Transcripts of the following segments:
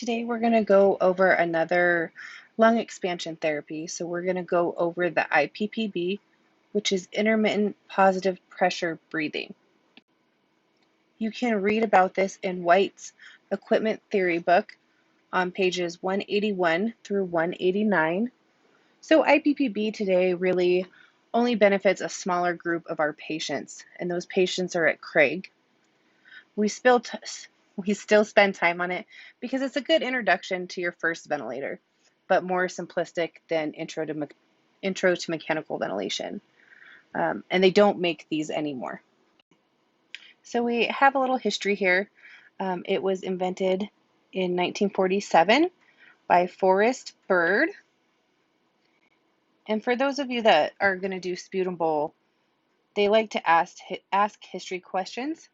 Today we're going to go over another lung expansion therapy. So we're going to go over the IPPB, which is intermittent positive pressure breathing. You can read about this in White's Equipment Theory book on pages 181 through 189. So IPPB today really only benefits a smaller group of our patients, and those patients are at Craig. We still spend time on it because it's a good introduction to your first ventilator, but more simplistic than intro to mechanical ventilation. And they don't make these anymore. So we have a little history here. It was invented in 1947 by Forrest Bird. And for those of you that are going to do sputum bowl, they like to ask history questions.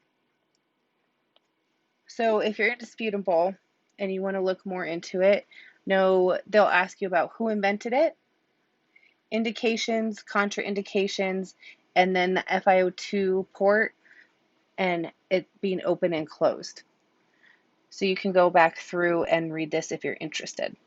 So if you're into sputum bowl and you want to look more into it, they'll ask you about who invented it, indications, contraindications, and then the FiO2 port and it being open and closed. So you can go back through and read this if you're interested.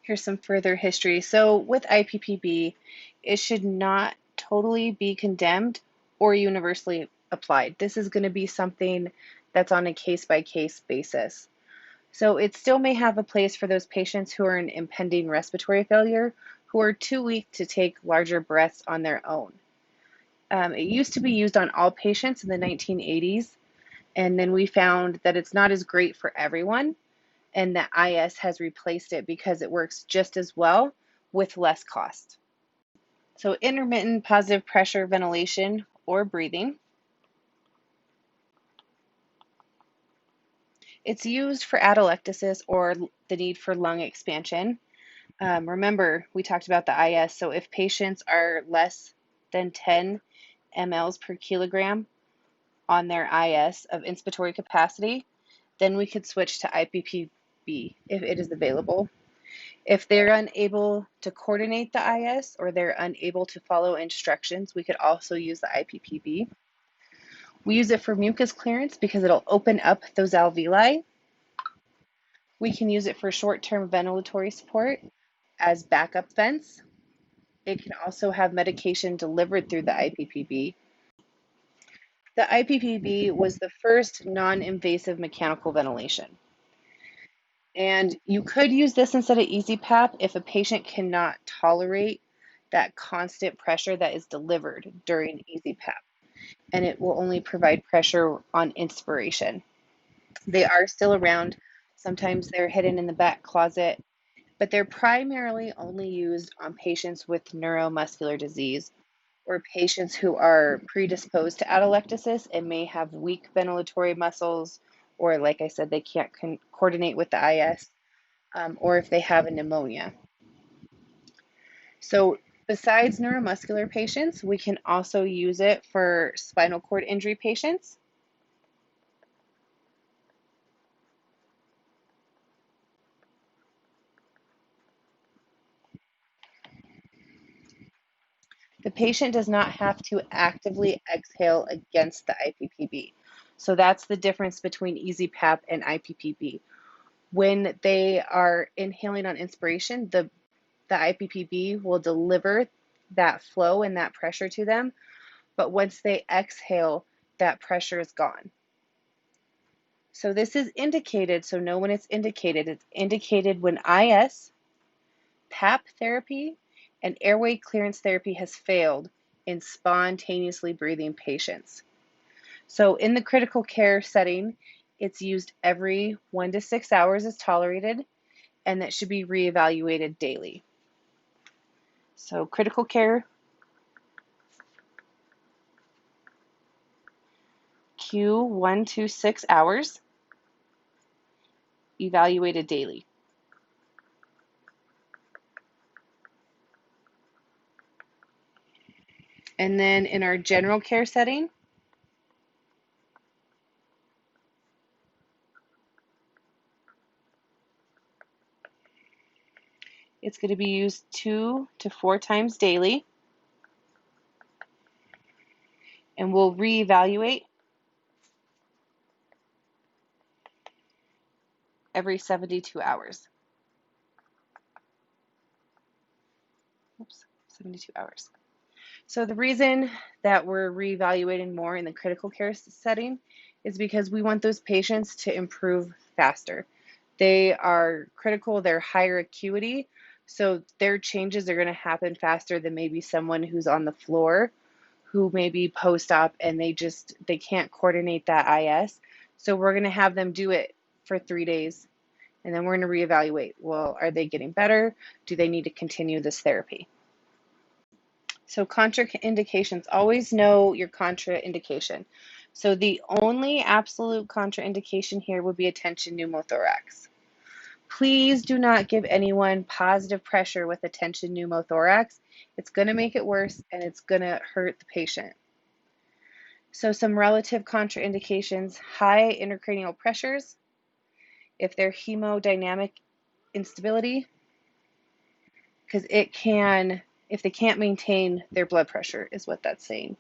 Here's some further history. So with IPPB, it should not totally be condemned or universally applied. This is going to be something that's on a case-by-case basis. So it still may have a place for those patients who are in impending respiratory failure, who are too weak to take larger breaths on their own. It used to be used on all patients in the 1980s, and then we found that it's not as great for everyone, and that IS has replaced it because it works just as well with less cost. So intermittent positive pressure ventilation or breathing. It's used for atelectasis or the need for lung expansion. Remember, we talked about the IS, so if patients are less than 10 mLs per kilogram on their IS of inspiratory capacity, then we could switch to IPPB if it is available. If they're unable to coordinate the IS or they're unable to follow instructions, we could also use the IPPB. We use it for mucus clearance because it'll open up those alveoli. We can use it for short-term ventilatory support as backup vents. It can also have medication delivered through the IPPB. The IPPB was the first non-invasive mechanical ventilation. And you could use this instead of EasyPAP if a patient cannot tolerate that constant pressure that is delivered during EasyPAP, and it will only provide pressure on inspiration. They are still around. Sometimes they're hidden in the back closet, but they're primarily only used on patients with neuromuscular disease or patients who are predisposed to atelectasis and may have weak ventilatory muscles, or like I said, they can't coordinate with the IS, or if they have a pneumonia. So besides neuromuscular patients, we can also use it for spinal cord injury patients. The patient does not have to actively exhale against the IPPB. So that's the difference between EasyPAP and IPPB. When they are inhaling on inspiration, the IPPB will deliver that flow and that pressure to them, but once they exhale, that pressure is gone. So this is indicated, so know when it's indicated when IS, PAP therapy, and airway clearance therapy has failed in spontaneously breathing patients. So in the critical care setting, it's used every 1 to 6 hours as tolerated, and that should be reevaluated daily. So critical care, Q 1 to 6 hours, evaluated daily. And then in our general care setting, it's going to be used 2 to 4 times daily, and we'll reevaluate every 72 hours. Oops, 72 hours. So the reason that we're reevaluating more in the critical care setting is because we want those patients to improve faster. They are critical, they're higher acuity, so their changes are going to happen faster than maybe someone who's on the floor who may be post-op and they can't coordinate that IS. So we're going to have them do it for 3 days, and then we're going to reevaluate. Well, are they getting better? Do they need to continue this therapy? So contraindications, always know your contraindication. So the only absolute contraindication here would be a tension pneumothorax. Please do not give anyone positive pressure with a tension pneumothorax. It's going to make it worse and it's going to hurt the patient. So some relative contraindications, high intracranial pressures, if they're hemodynamic instability, because if they can't maintain their blood pressure is what that's saying.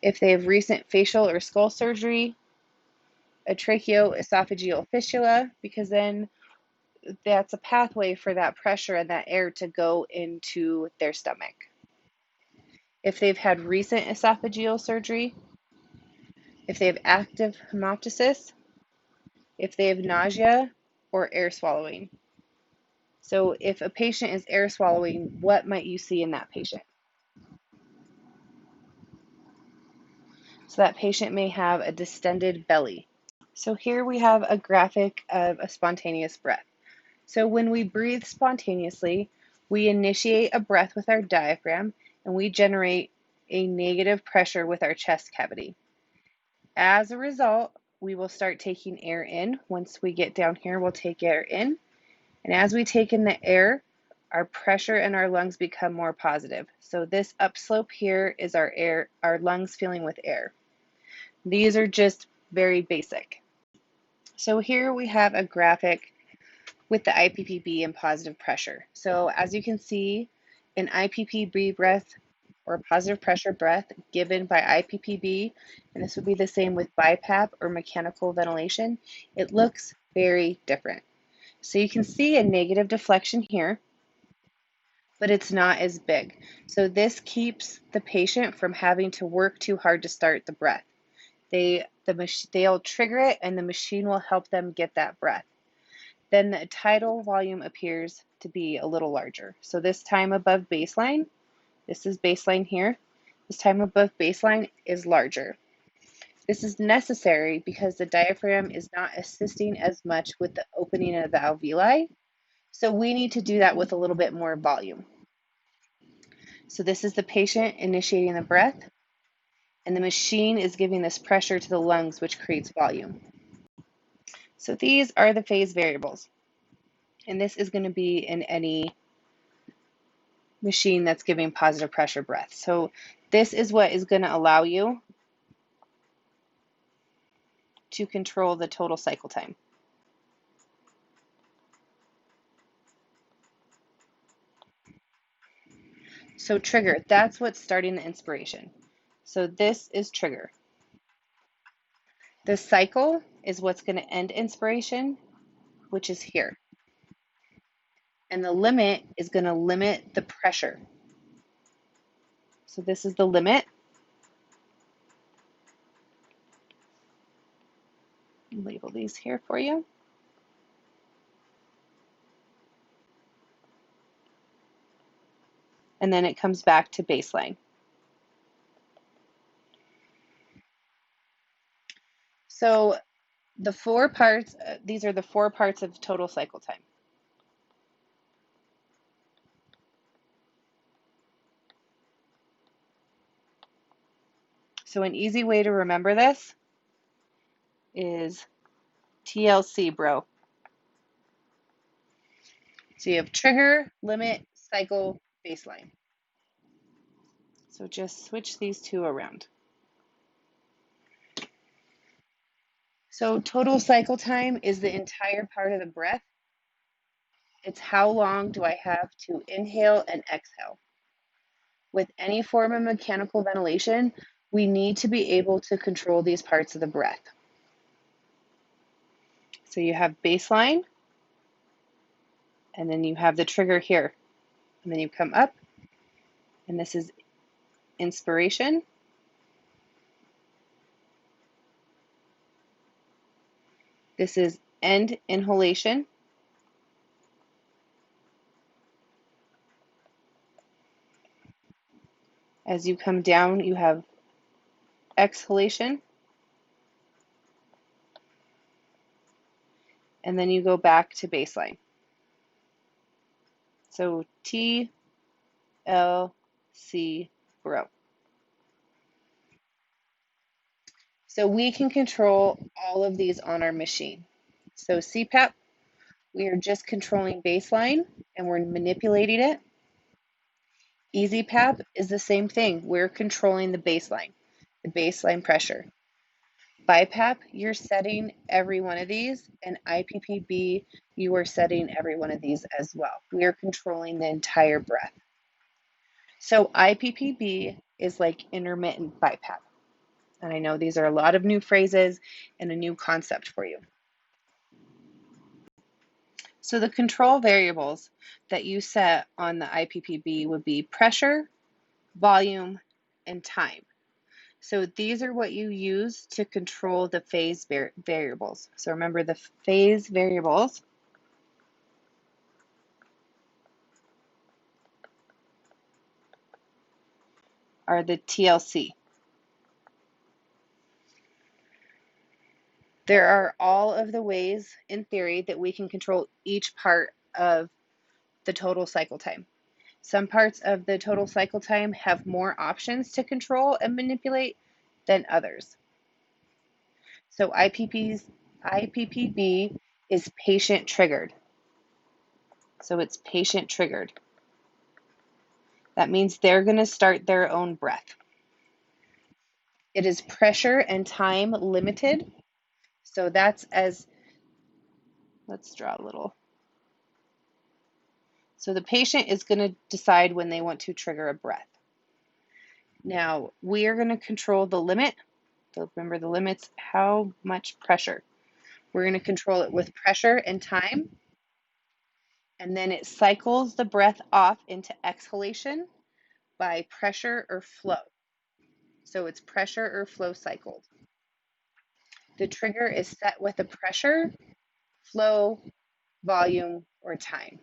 If they have recent facial or skull surgery, a tracheoesophageal fistula, because then that's a pathway for that pressure and that air to go into their stomach. If they've had recent esophageal surgery, if they have active hemoptysis, if they have nausea or air swallowing. So if a patient is air swallowing, what might you see in that patient? So that patient may have a distended belly. So here we have a graphic of a spontaneous breath. So when we breathe spontaneously, we initiate a breath with our diaphragm and we generate a negative pressure with our chest cavity. As a result, we will start taking air in. Once we get down here, we'll take air in. And as we take in the air, our pressure in our lungs become more positive. So this upslope here is our lungs filling with air. These are just very basic. So here we have a graphic with the IPPB and positive pressure. So as you can see, an IPPB breath or positive pressure breath given by IPPB, and this would be the same with BiPAP or mechanical ventilation, it looks very different. So you can see a negative deflection here, but it's not as big. So this keeps the patient from having to work too hard to start the breath. They'll trigger it and the machine will help them get that breath. Then the tidal volume appears to be a little larger. So this time above baseline, this is baseline here, this time above baseline is larger. This is necessary because the diaphragm is not assisting as much with the opening of the alveoli. So we need to do that with a little bit more volume. So this is the patient initiating the breath, and the machine is giving this pressure to the lungs, which creates volume. So these are the phase variables. And this is going to be in any machine that's giving positive pressure breath. So this is what is going to allow you to control the total cycle time. So trigger, that's what's starting the inspiration. So this is trigger. The cycle is what's going to end inspiration, which is here. And the limit is going to limit the pressure. So this is the limit. Label these here for you. And then it comes back to baseline. So the 4 parts, these are the 4 parts of total cycle time. So an easy way to remember this is TLC, bro. So you have trigger, limit, cycle, baseline. So just switch these 2 around. So total cycle time is the entire part of the breath. It's how long do I have to inhale and exhale. With any form of mechanical ventilation, we need to be able to control these parts of the breath. So you have baseline, and then you have the trigger here. And then you come up, and this is inspiration. This is end inhalation. As you come down, you have exhalation. And then you go back to baseline. So T, L, C, bro. So we can control all of these on our machine. So CPAP, we are just controlling baseline and we're manipulating it. EasyPAP is the same thing. We're controlling the baseline pressure. BiPAP, you're setting every one of these, and IPPB, you are setting every one of these as well. We are controlling the entire breath. So IPPB is like intermittent BiPAP. And I know these are a lot of new phrases and a new concept for you. So the control variables that you set on the IPPB would be pressure, volume, and time. So these are what you use to control the phase variables. So remember, the phase variables are the TLC. There are all of the ways in theory that we can control each part of the total cycle time. Some parts of the total cycle time have more options to control and manipulate than others. So IPPB is patient triggered. So it's patient triggered. That means they're going to start their own breath. It is pressure and time limited. So that's as, let's draw a little. So the patient is going to decide when they want to trigger a breath. Now, we are going to control the limit. So remember, the limit's how much pressure. We're going to control it with pressure and time. And then it cycles the breath off into exhalation by pressure or flow. So it's pressure or flow cycled. The trigger is set with a pressure, flow, volume, or time.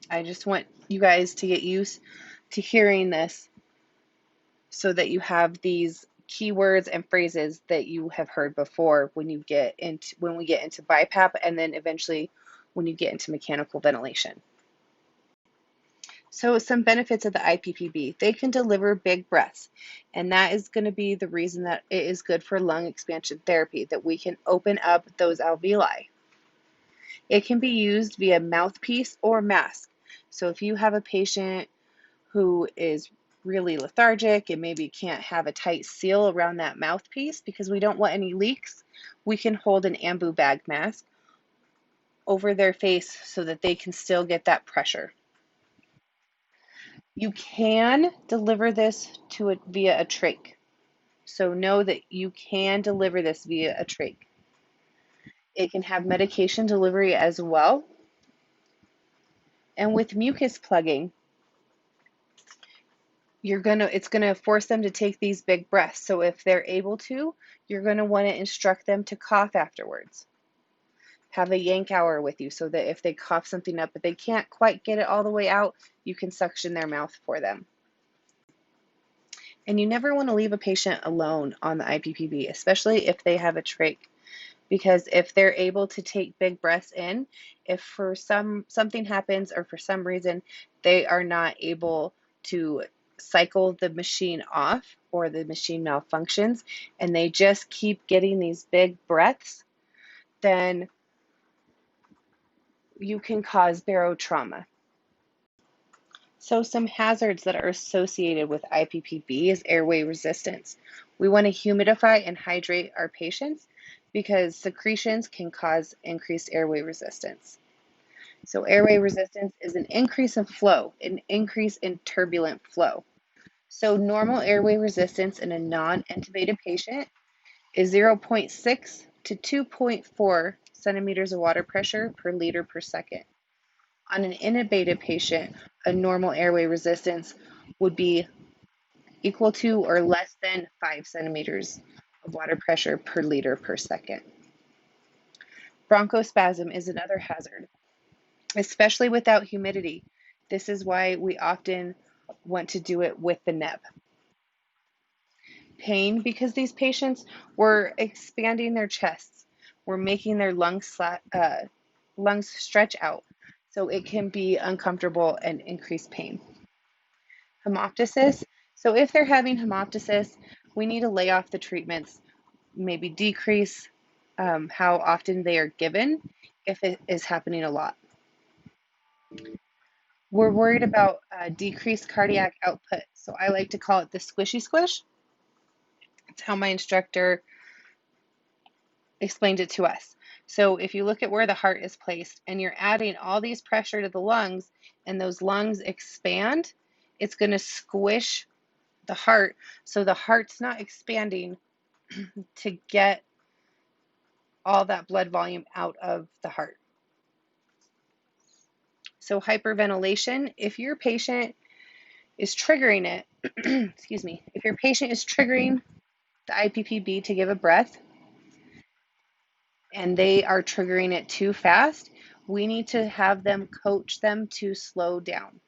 I just want you guys to get used to hearing this so that you have these keywords and phrases that you have heard before when we get into BiPAP, and then eventually when you get into mechanical ventilation. So some benefits of the IPPB: they can deliver big breaths, and that is going to be the reason that it is good for lung expansion therapy, that we can open up those alveoli. It can be used via mouthpiece or mask. So if you have a patient who is really lethargic and maybe can't have a tight seal around that mouthpiece because we don't want any leaks, we can hold an ambu bag mask over their face so that they can still get that pressure. You can deliver this via a trach. So know that you can deliver this via a trach. It can have medication delivery as well. And with mucus plugging, it's gonna force them to take these big breaths. So if they're able to, you're gonna want to instruct them to cough afterwards. Have a yank hour with you so that if they cough something up but they can't quite get it all the way out, you can suction their mouth for them. And you never want to leave a patient alone on the IPPB, especially if they have a trach, because if they're able to take big breaths in, if for something happens or for some reason they are not able to cycle the machine off or the machine malfunctions and they just keep getting these big breaths, then you can cause barotrauma. So some hazards that are associated with IPPB is airway resistance. We want to humidify and hydrate our patients because secretions can cause increased airway resistance. So airway resistance is an increase in flow, an increase in turbulent flow. So normal airway resistance in a non-intubated patient is 0.6 to 2.4 centimeters of water pressure per liter per second. On an intubated patient, a normal airway resistance would be equal to or less than 5 centimeters of water pressure per liter per second. Bronchospasm is another hazard, especially without humidity. This is why we often want to do it with the neb. Pain, because these patients were expanding their chests, we're making their lungs stretch out, so it can be uncomfortable and increase pain. Hemoptysis, so if they're having hemoptysis, we need to lay off the treatments, maybe decrease how often they are given if it is happening a lot. We're worried about decreased cardiac output, so I like to call it the squishy squish. It's how my instructor explained it to us. So if you look at where the heart is placed and you're adding all these pressure to the lungs and those lungs expand, it's going to squish the heart. So the heart's not expanding to get all that blood volume out of the heart. So hyperventilation, if your patient is triggering it, excuse me, if your patient is triggering the IPPB to give a breath and they are triggering it too fast, we need to have them coach them to slow down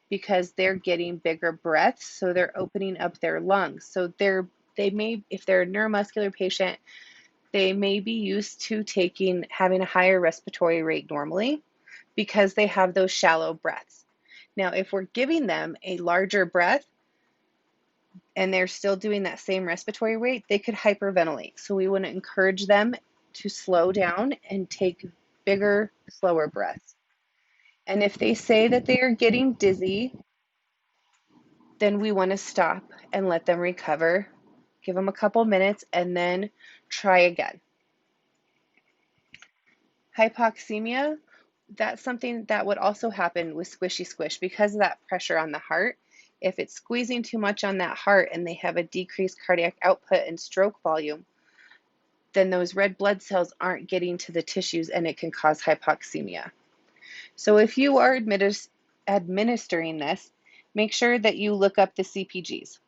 because they're getting bigger breaths, so they're opening up their lungs. So they may, if they're a neuromuscular patient, they may be used to having a higher respiratory rate normally because they have those shallow breaths. Now, if we're giving them a larger breath and they're still doing that same respiratory rate, they could hyperventilate. So we want to encourage them to slow down and take bigger, slower breaths. And if they say that they are getting dizzy, then we want to stop and let them recover, give them a couple minutes, and then try again. Hypoxemia, that's something that would also happen with squishy squish because of that pressure on the heart. If it's squeezing too much on that heart and they have a decreased cardiac output and stroke volume, then those red blood cells aren't getting to the tissues and it can cause hypoxemia. So if you are administering this, make sure that you look up the CPGs,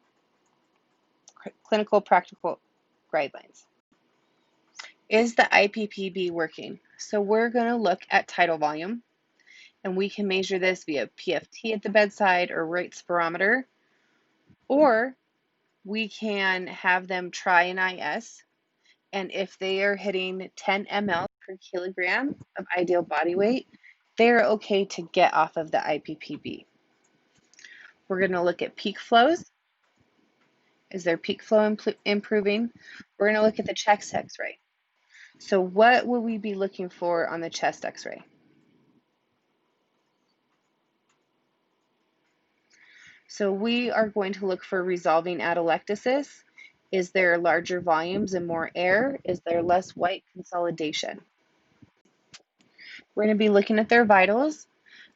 clinical practical guidelines. Is the IPPB working? So we're going to look at tidal volume, and we can measure this via PFT at the bedside or rate spirometer, or we can have them try an IS, and if they are hitting 10 ml per kilogram of ideal body weight, they're okay to get off of the IPPB. We're going to look at peak flows. Is their peak flow improving? We're going to look at the chest x-ray. So what will we be looking for on the chest x-ray? So we are going to look for resolving atelectasis. Is there larger volumes and more air? Is there less white consolidation? We're going to be looking at their vitals.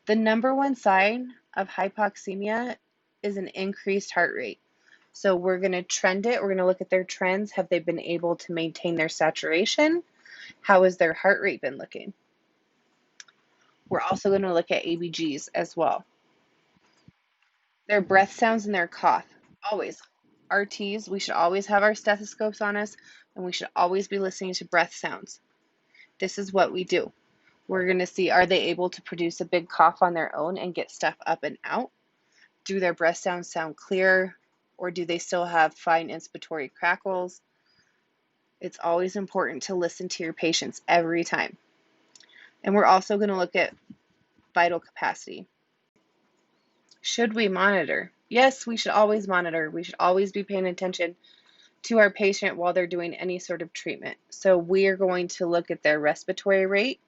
The number one sign of hypoxemia is an increased heart rate. So we're going to trend it. We're going to look at their trends. Have they been able to maintain their saturation? How has their heart rate been looking? We're also going to look at ABGs as well. Their breath sounds and their cough, always. RTs, we should always have our stethoscopes on us, and we should always be listening to breath sounds. This is what we do. We're going to see, are they able to produce a big cough on their own and get stuff up and out? Do their breath sounds sound clear, or do they still have fine inspiratory crackles? It's always important to listen to your patients every time. And we're also going to look at vital capacity. Should we monitor? Yes, we should always monitor. We should always be paying attention to our patient while they're doing any sort of treatment. So we are going to look at their respiratory rate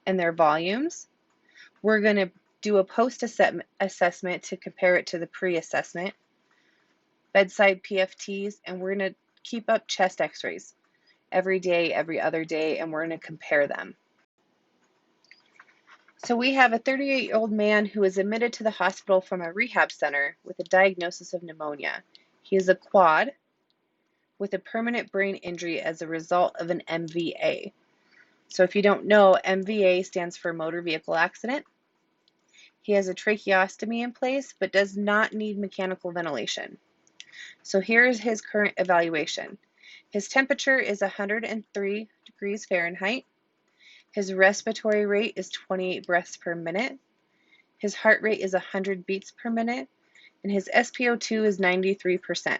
and their volumes. We're going to do a post-assessment to compare it to the pre-assessment, bedside PFTs, and we're going to keep up chest x-rays every day, every other day, and we're going to compare them. So we have a 38-year-old man who was admitted to the hospital from a rehab center with a diagnosis of pneumonia. He is a quad with a permanent brain injury as a result of an MVA. So if you don't know, MVA stands for motor vehicle accident. He has a tracheostomy in place, but does not need mechanical ventilation. So here is his current evaluation. His temperature is 103 degrees Fahrenheit. His respiratory rate is 28 breaths per minute. His heart rate is 100 beats per minute. And his SpO2 is 93%.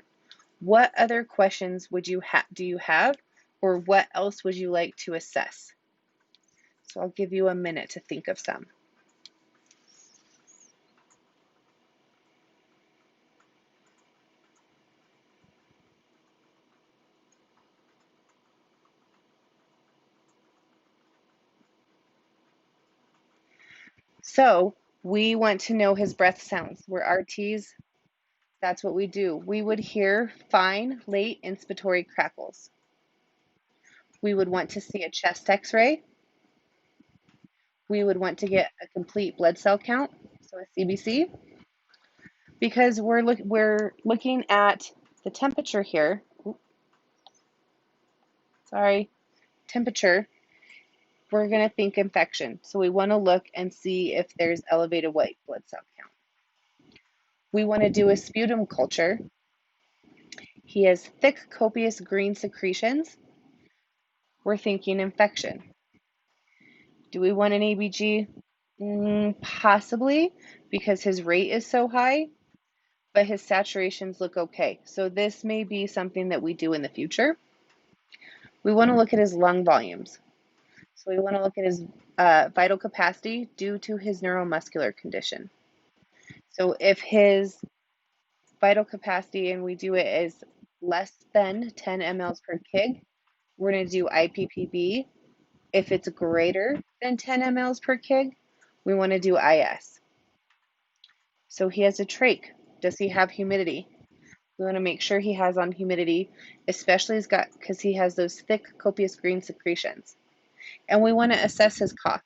What other questions do you have, or what else would you like to assess? So I'll give you a minute to think of some. So we want to know his breath sounds. We're RTs, that's what we do. We would hear fine, late inspiratory crackles. We would want to see a chest x-ray. We would want to get a complete blood cell count, so a CBC, because we're looking at the temperature here. Temperature. We're going to think infection. So we want to look and see if there's elevated white blood cell count. We want to do a sputum culture. He has thick, copious green secretions. We're thinking infection. Do we want an ABG? Possibly, because his rate is so high, but his saturations look okay. So this may be something that we do in the future. We want to look at his lung volumes. So we want to look at his vital capacity due to his neuromuscular condition. So if his vital capacity, and we do it as less than 10 mLs per kg, we're going to do IPPB. If it's greater than 10 mLs per kg, we want to do IS. So he has a trach. Does he have humidity? We want to make sure he has on humidity, especially because he has those thick, copious green secretions. And we want to assess his cough.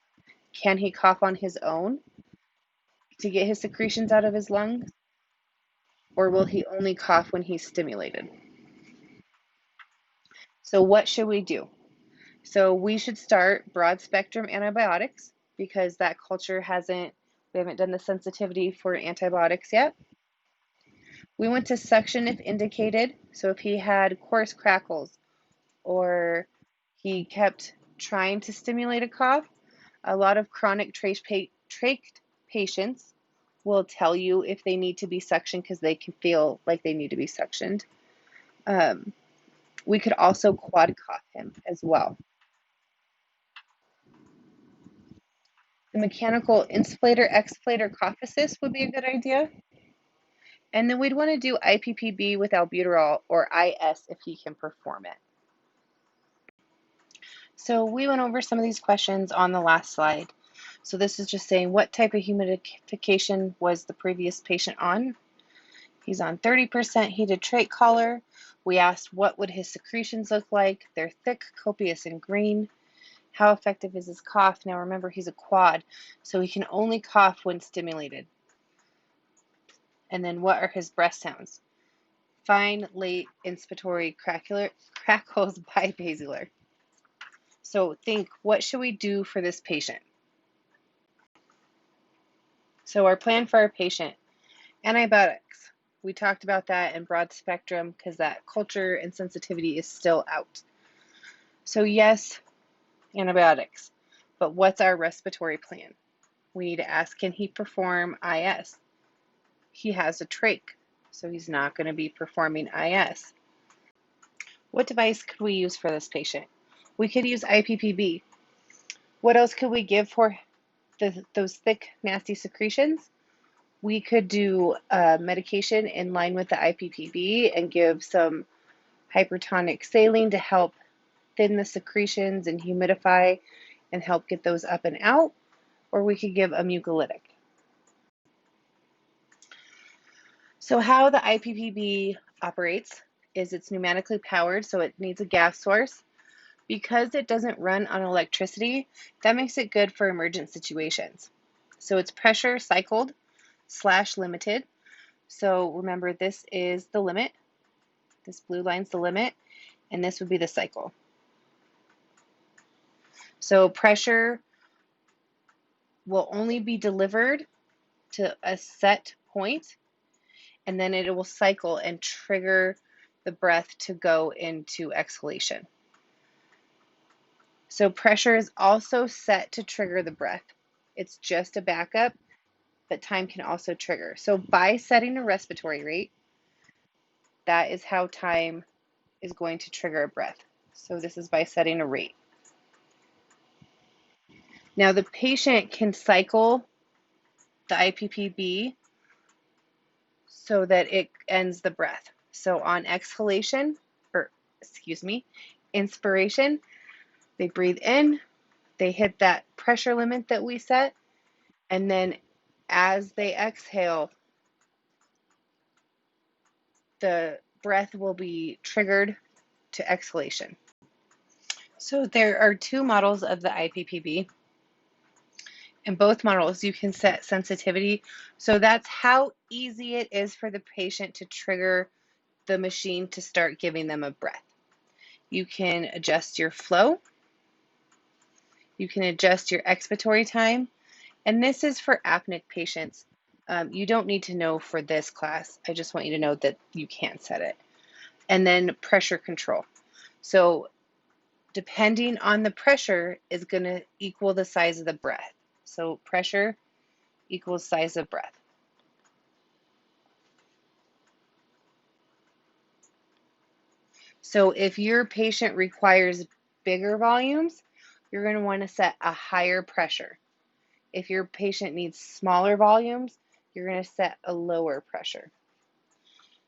Can he cough on his own to get his secretions out of his lungs? Or will he only cough when he's stimulated? So what should we do? So we should start broad spectrum antibiotics, because that culture we haven't done the sensitivity for antibiotics yet. We want to suction if indicated. So if he had coarse crackles or he kept trying to stimulate a cough, a lot of chronic trach patients will tell you if they need to be suctioned because they can feel like they need to be suctioned. We could also quad cough him as well. The mechanical insufflator, exsufflator cough assist would be a good idea. And then we'd want to do IPPB with albuterol, or IS if he can perform it. So we went over some of these questions on the last slide. So this is just saying what type of humidification was the previous patient on. He's on 30% heated trach collar. We asked what would his secretions look like. They're thick, copious, and green. How effective is his cough? Now remember, he's a quad, so he can only cough when stimulated. And then what are his breath sounds? Fine, late, inspiratory, crackles, bibasilar. So think, what should we do for this patient? So our plan for our patient, antibiotics. We talked about that in broad spectrum because that culture and sensitivity is still out. So yes, antibiotics, but what's our respiratory plan? We need to ask, can he perform IS? He has a trach, so he's not going to be performing IS. What device could we use for this patient? We could use IPPB. What else could we give for those thick, nasty secretions? We could do medication in line with the IPPB and give some hypertonic saline to help thin the secretions and humidify and help get those up and out, or we could give a mucolytic. So how the IPPB operates is it's pneumatically powered, so it needs a gas source. Because it doesn't run on electricity, that makes it good for emergent situations. So it's pressure cycled / limited. So remember, this is the limit. This blue line's the limit, and this would be the cycle. So pressure will only be delivered to a set point, and then it will cycle and trigger the breath to go into exhalation. So pressure is also set to trigger the breath. It's just a backup, but time can also trigger. So by setting a respiratory rate, that is how time is going to trigger a breath. So this is by setting a rate. Now the patient can cycle the IPPB so that it ends the breath. So on exhalation, inspiration, they breathe in, they hit that pressure limit that we set, and then as they exhale, the breath will be triggered to exhalation. So there are two models of the IPPB. In both models, you can set sensitivity. So that's how easy it is for the patient to trigger the machine to start giving them a breath. You can adjust your flow. You can adjust your expiratory time. And this is for apneic patients. You don't need to know for this class. I just want you to know that you can set it. And then pressure control. So depending on the pressure is going to equal the size of the breath. So pressure equals size of breath. So if your patient requires bigger volumes, you're going to want to set a higher pressure. If your patient needs smaller volumes, you're going to set a lower pressure.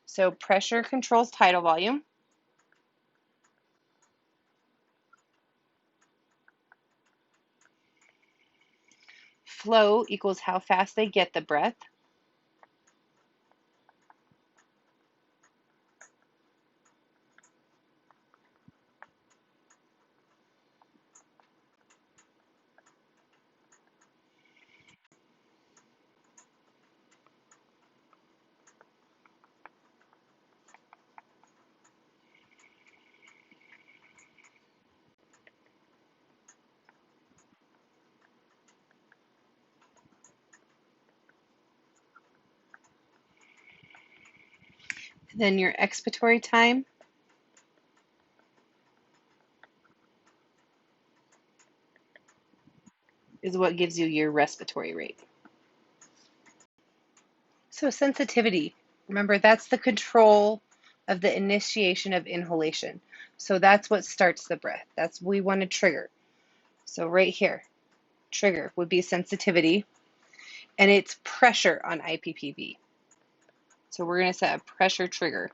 So pressure controls tidal volume. Flow equals how fast they get the breath. Then your expiratory time is what gives you your respiratory rate. So sensitivity, remember that's the control of the initiation of inhalation. So that's what starts the breath. That's what we want to trigger. So right here, trigger would be sensitivity, and it's pressure on IPPB. So we're going to set a pressure trigger.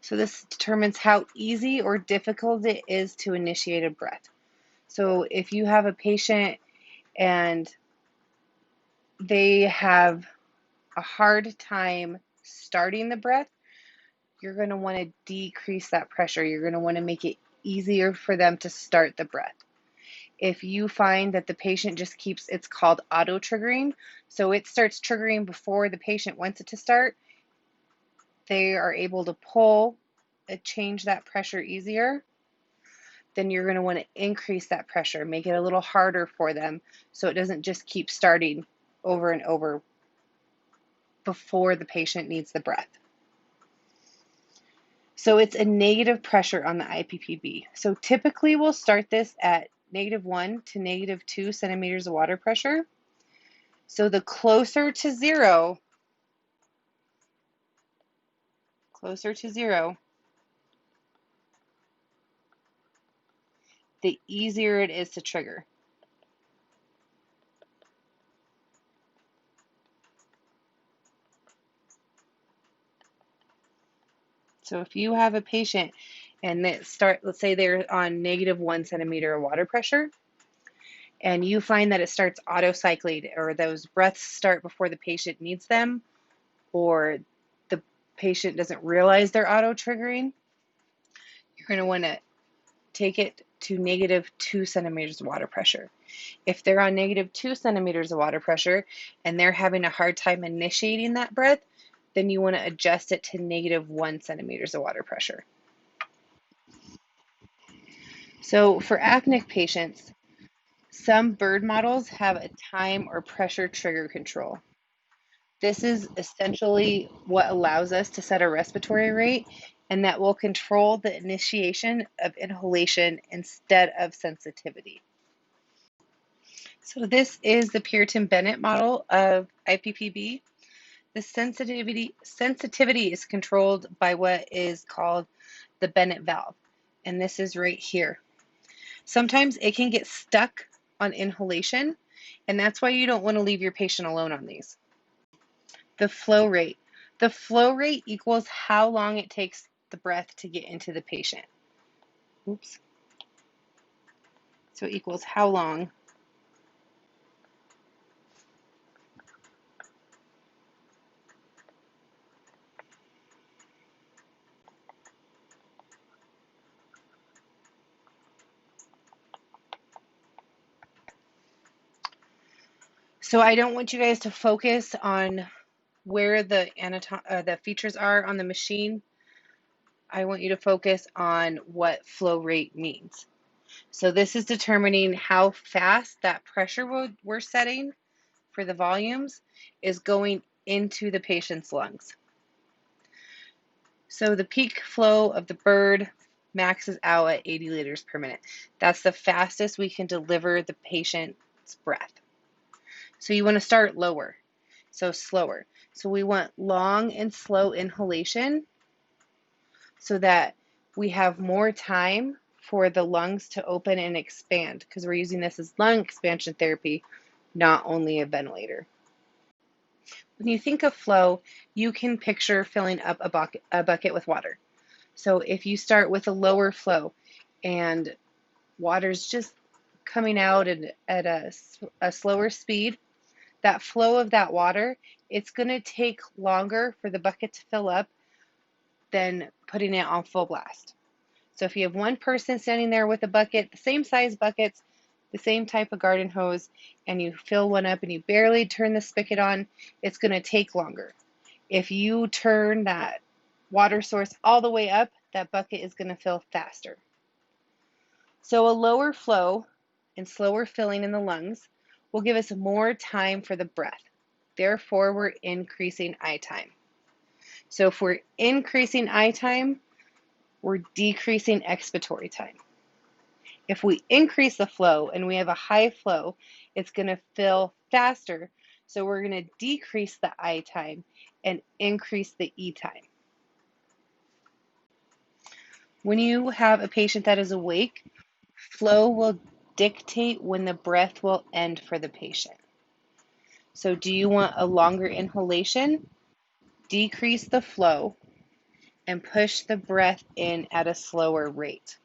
So this determines how easy or difficult it is to initiate a breath. So if you have a patient and they have a hard time starting the breath, you're going to want to decrease that pressure. You're going to want to make it easier for them to start the breath. If you find that the patient just keeps, it's called auto triggering, so it starts triggering before the patient wants it to start, they are able to pull and change that pressure easier, then you're going to want to increase that pressure, make it a little harder for them so it doesn't just keep starting over and over before the patient needs the breath. So it's a negative pressure on the IPPB. So typically we'll start this at -1 to -2 centimeters of water pressure. So the closer to zero, the easier it is to trigger. So if you have a patient and let's say they're on -1 centimeter of water pressure, and you find that it starts auto-cycling, or those breaths start before the patient needs them, or the patient doesn't realize they're auto-triggering, you're going to want to take it to -2 centimeters of water pressure. If they're on -2 centimeters of water pressure and they're having a hard time initiating that breath, then you want to adjust it to -1 centimeters of water pressure. So for apneic patients, some bird models have a time or pressure trigger control. This is essentially what allows us to set a respiratory rate, and that will control the initiation of inhalation instead of sensitivity. So this is the Puritan-Bennett model of IPPB. The sensitivity is controlled by what is called the Bennett valve, and this is right here. Sometimes it can get stuck on inhalation, and that's why you don't want to leave your patient alone on these. The flow rate. The flow rate equals how long it takes the breath to get into the patient. Oops. So it equals how long So I don't want you guys to focus on where the features are on the machine. I want you to focus on what flow rate means. So this is determining how fast that pressure we're setting for the volumes is going into the patient's lungs. So the peak flow of the bird maxes out at 80 liters per minute. That's the fastest we can deliver the patient's breath. So you want to start lower, so slower. So we want long and slow inhalation so that we have more time for the lungs to open and expand, because we're using this as lung expansion therapy, not only a ventilator. When you think of flow, you can picture filling up a bucket with water. So if you start with a lower flow and water's just coming out at a slower speed, that flow of that water, it's going to take longer for the bucket to fill up than putting it on full blast. So if you have one person standing there with a bucket, the same size buckets, the same type of garden hose, and you fill one up and you barely turn the spigot on, it's going to take longer. If you turn that water source all the way up, that bucket is going to fill faster. So a lower flow and slower filling in the lungs will give us more time for the breath. Therefore, we're increasing I time. So if we're increasing I time, we're decreasing expiratory time. If we increase the flow and we have a high flow, it's going to fill faster. So we're going to decrease the I time and increase the E time. When you have a patient that is awake, flow will dictate when the breath will end for the patient. So do you want a longer inhalation? Decrease the flow and push the breath in at a slower rate.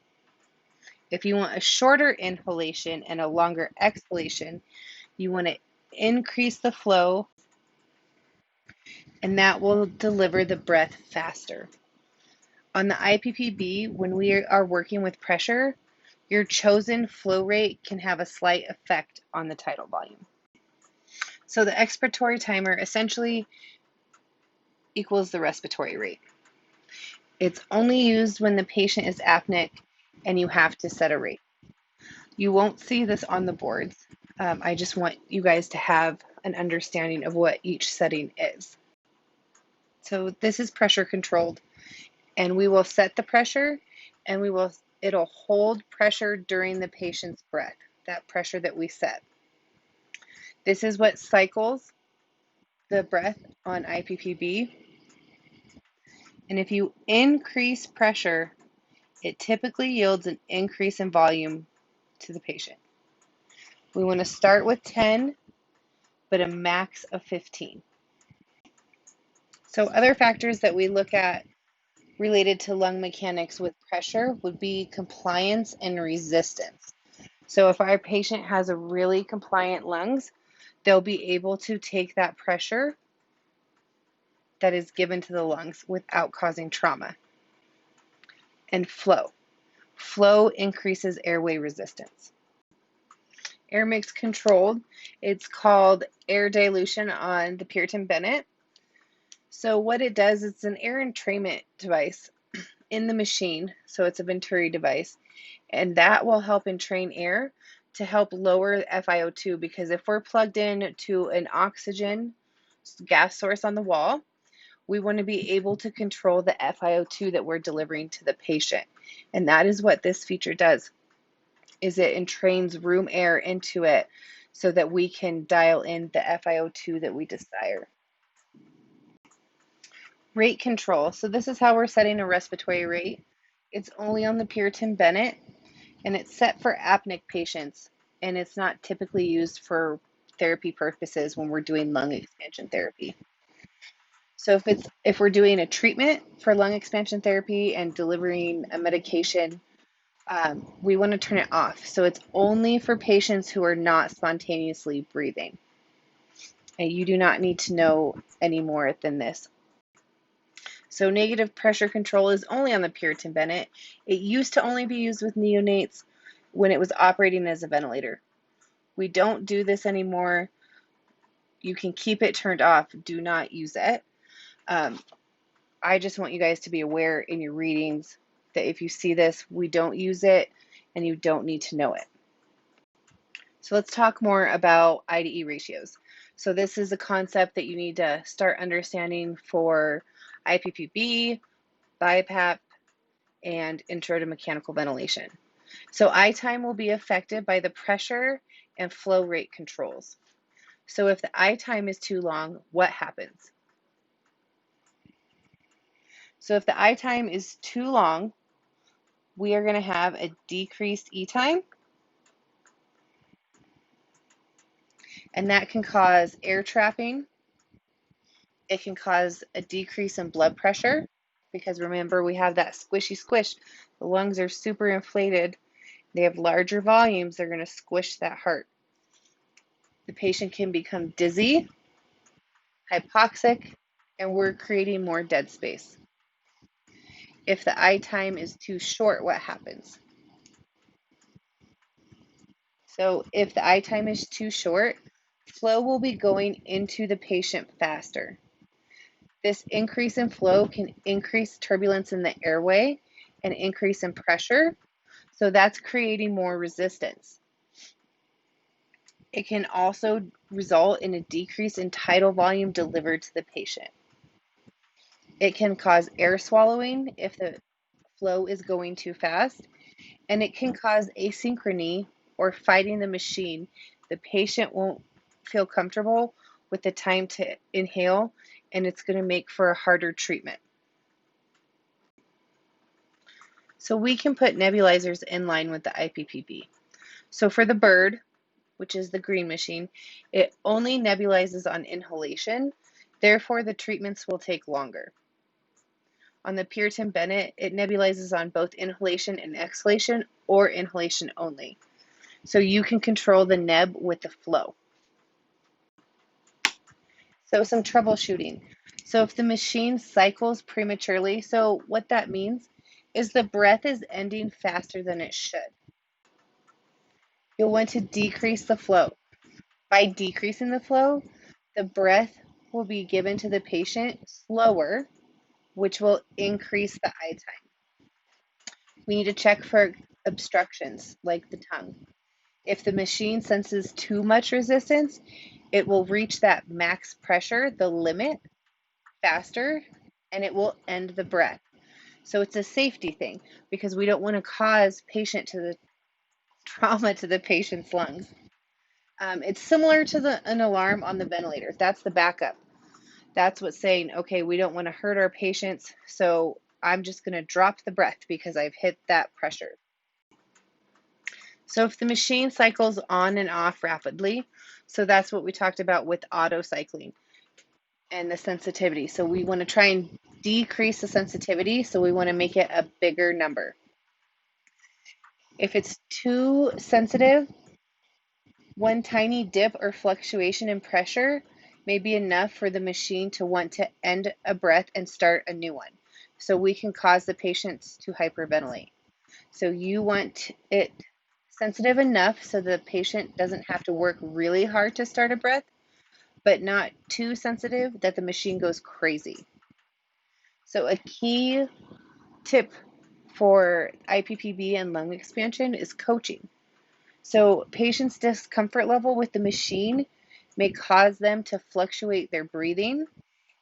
If you want a shorter inhalation and a longer exhalation, you want to increase the flow, and that will deliver the breath faster. On the IPPB, when we are working with pressure, your chosen flow rate can have a slight effect on the tidal volume. So the expiratory timer essentially equals the respiratory rate. It's only used when the patient is apneic and you have to set a rate. You won't see this on the boards. I just want you guys to have an understanding of what each setting is. So this is pressure controlled, and we will set the pressure, and it'll hold pressure during the patient's breath, that pressure that we set. This is what cycles the breath on IPPB. And if you increase pressure, it typically yields an increase in volume to the patient. We want to start with 10, but a max of 15. So other factors that we look at related to lung mechanics with pressure would be compliance and resistance. So if our patient has a really compliant lungs, they'll be able to take that pressure that is given to the lungs without causing trauma. And flow. Flow increases airway resistance. Air mix controlled. It's called air dilution on the Puritan-Bennett. So what it does, it's an air entrainment device in the machine. So it's a Venturi device. And that will help entrain air to help lower FiO2, because if we're plugged in to an oxygen gas source on the wall, we want to be able to control the FiO2 that we're delivering to the patient. And that is what this feature does, is it entrains room air into it so that we can dial in the FiO2 that we desire. Rate control. So this is how we're setting a respiratory rate. It's only on the Puritan Bennett, and it's set for apneic patients, and it's not typically used for therapy purposes when we're doing lung expansion therapy. So if we're doing a treatment for lung expansion therapy and delivering a medication, we want to turn it off. So it's only for patients who are not spontaneously breathing. And you do not need to know any more than this. So negative pressure control is only on the Puritan Bennett. It used to only be used with neonates when it was operating as a ventilator. We don't do this anymore. You can keep it turned off. Do not use it. I just want you guys to be aware in your readings that if you see this, we don't use it and you don't need to know it. So let's talk more about I to E ratios. So this is a concept that you need to start understanding for IPPB, BiPAP, and Intro to Mechanical Ventilation. So I time will be affected by the pressure and flow rate controls. So if the I time is too long, what happens? So if the I time is too long, we are going to have a decreased E time, and that can cause air trapping. It can cause a decrease in blood pressure, because remember, we have that squishy squish. The lungs are super inflated. They have larger volumes. They're going to squish that heart. The patient can become dizzy, hypoxic, and we're creating more dead space. If the I time is too short, what happens? So if the I time is too short, flow will be going into the patient faster. This increase in flow can increase turbulence in the airway and increase in pressure, so that's creating more resistance. It can also result in a decrease in tidal volume delivered to the patient. It can cause air swallowing if the flow is going too fast, and it can cause asynchrony or fighting the machine. The patient won't feel comfortable with the time to inhale, and it's going to make for a harder treatment. So we can put nebulizers in line with the IPPB. So for the Bird, which is the green machine, it only nebulizes on inhalation. Therefore, the treatments will take longer. On the Puritan Bennett, it nebulizes on both inhalation and exhalation, or inhalation only. So you can control the neb with the flow. So some troubleshooting. So if the machine cycles prematurely, so what that means is the breath is ending faster than it should. You'll want to decrease the flow. By decreasing the flow, the breath will be given to the patient slower, which will increase the I time. We need to check for obstructions like the tongue. If the machine senses too much resistance, it will reach that max pressure, the limit, faster, and it will end the breath. So it's a safety thing, because we don't want to cause trauma to the patient's lungs. It's similar to an alarm on the ventilator. That's the backup. That's what's saying, okay, we don't want to hurt our patients, so I'm just going to drop the breath because I've hit that pressure. So if the machine cycles on and off rapidly, so that's what we talked about with auto cycling and the sensitivity. So we want to try and decrease the sensitivity, so we want to make it a bigger number. If it's too sensitive, one tiny dip or fluctuation in pressure may be enough for the machine to want to end a breath and start a new one. So we can cause the patients to hyperventilate. So you want it sensitive enough so the patient doesn't have to work really hard to start a breath, but not too sensitive that the machine goes crazy. So a key tip for IPPB and lung expansion is coaching. So patients' discomfort level with the machine may cause them to fluctuate their breathing,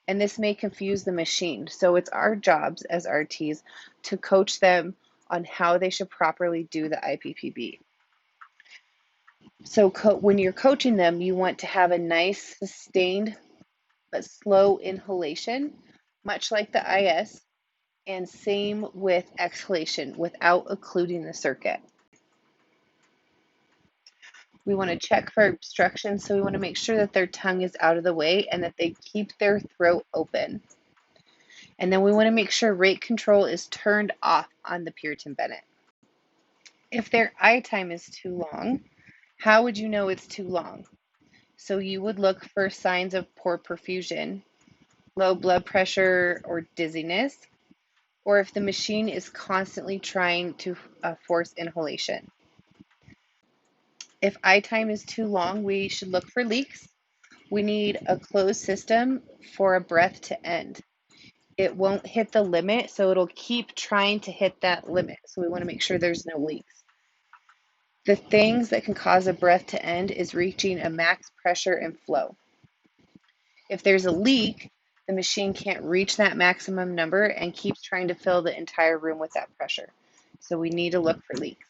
and this may confuse the machine. So it's our jobs as RTs to coach them on how they should properly do the IPPB. So when you're coaching them, you want to have a nice, sustained, but slow inhalation, much like the IS, and same with exhalation without occluding the circuit. We want to check for obstruction, so we want to make sure that their tongue is out of the way and that they keep their throat open. And then we want to make sure rate control is turned off on the Puritan Bennett. If their eye time is too long, how would you know it's too long? So you would look for signs of poor perfusion, low blood pressure or dizziness, or if the machine is constantly trying to force inhalation. If eye time is too long, we should look for leaks. We need a closed system for a breath to end. It won't hit the limit, so it'll keep trying to hit that limit. So we want to make sure there's no leaks. The things that can cause a breath to end is reaching a max pressure and flow. If there's a leak, the machine can't reach that maximum number and keeps trying to fill the entire room with that pressure. So we need to look for leaks.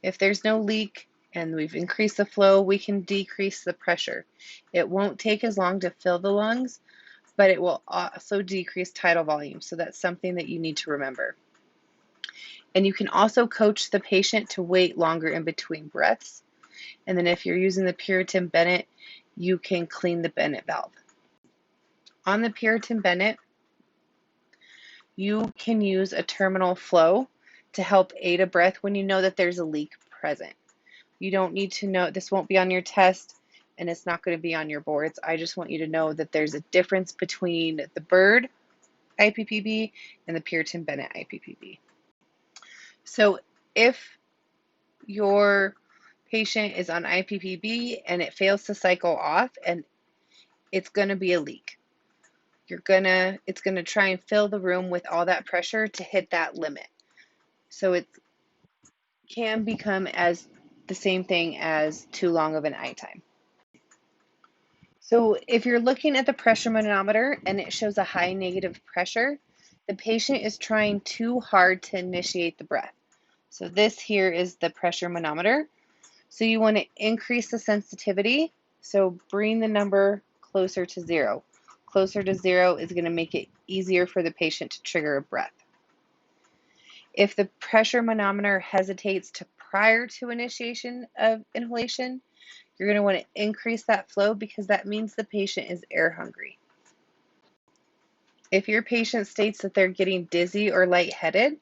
If there's no leak and we've increased the flow, we can decrease the pressure. It won't take as long to fill the lungs, but it will also decrease tidal volume. So that's something that you need to remember. And you can also coach the patient to wait longer in between breaths. And then if you're using the Puritan Bennett, you can clean the Bennett valve. On the Puritan Bennett, you can use a terminal flow to help aid a breath when you know that there's a leak present. You don't need to know, this won't be on your test and it's not going to be on your boards. I just want you to know that there's a difference between the Bird IPPB and the Puritan Bennett IPPB. So if your patient is on IPPB and it fails to cycle off, and it's going to be a leak. It's going to try and fill the room with all that pressure to hit that limit. So it can become as the same thing as too long of an eye time. So if you're looking at the pressure manometer and it shows a high negative pressure, the patient is trying too hard to initiate the breath. So this here is the pressure manometer. So you want to increase the sensitivity. So bring the number closer to 0. Closer to 0 is going to make it easier for the patient to trigger a breath. If the pressure manometer hesitates to prior to initiation of inhalation, you're going to want to increase that flow because that means the patient is air hungry. If your patient states that they're getting dizzy or lightheaded,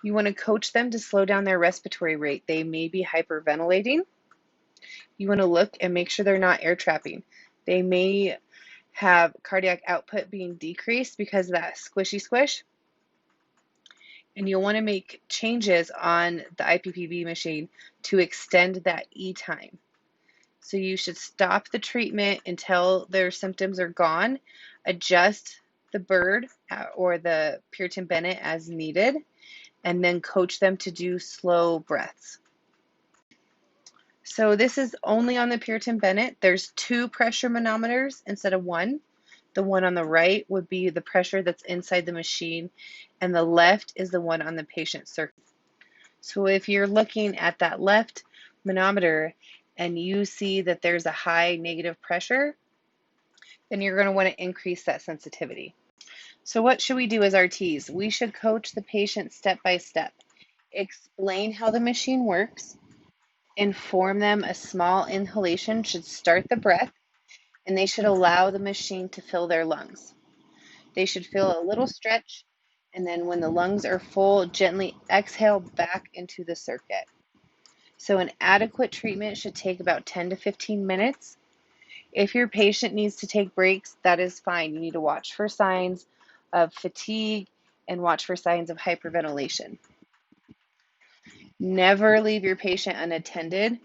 you want to coach them to slow down their respiratory rate. They may be hyperventilating. You want to look and make sure they're not air trapping. They may have cardiac output being decreased because of that squishy squish. And you'll want to make changes on the IPPB machine to extend that E time. So you should stop the treatment until their symptoms are gone, adjust the Bird or the Puritan Bennett as needed, and then coach them to do slow breaths. So this is only on the Puritan Bennett. There's 2 pressure manometers instead of 1. The one on the right would be the pressure that's inside the machine, and the left is the one on the patient circuit. So if you're looking at that left manometer and you see that there's a high negative pressure, then you're going to want to increase that sensitivity. So what should we do as RTs? We should coach the patient step by step, explain how the machine works, inform them a small inhalation should start the breath, and they should allow the machine to fill their lungs. They should feel a little stretch, and then when the lungs are full, gently exhale back into the circuit. So an adequate treatment should take about 10 to 15 minutes. If your patient needs to take breaks, that is fine. You need to watch for signs of fatigue and watch for signs of hyperventilation. Never leave your patient unattended.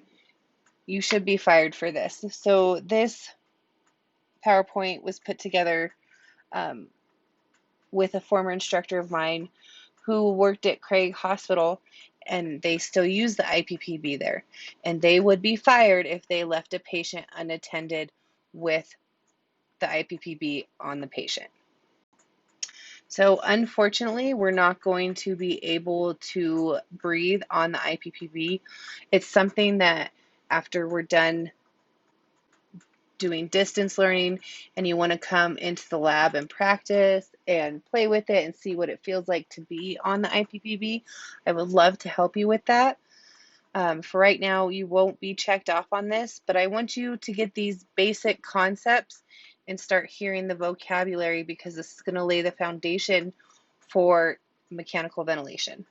You should be fired for this. So this PowerPoint was put together with a former instructor of mine who worked at Craig Hospital, and they still use the IPPB there. And they would be fired if they left a patient unattended with the IPPB on the patient. So unfortunately, we're not going to be able to breathe on the IPPB. It's something that after we're done doing distance learning and you want to come into the lab and practice and play with it and see what it feels like to be on the IPPB, I would love to help you with that. For right now, you won't be checked off on this, but I want you to get these basic concepts and start hearing the vocabulary, because this is going to lay the foundation for mechanical ventilation.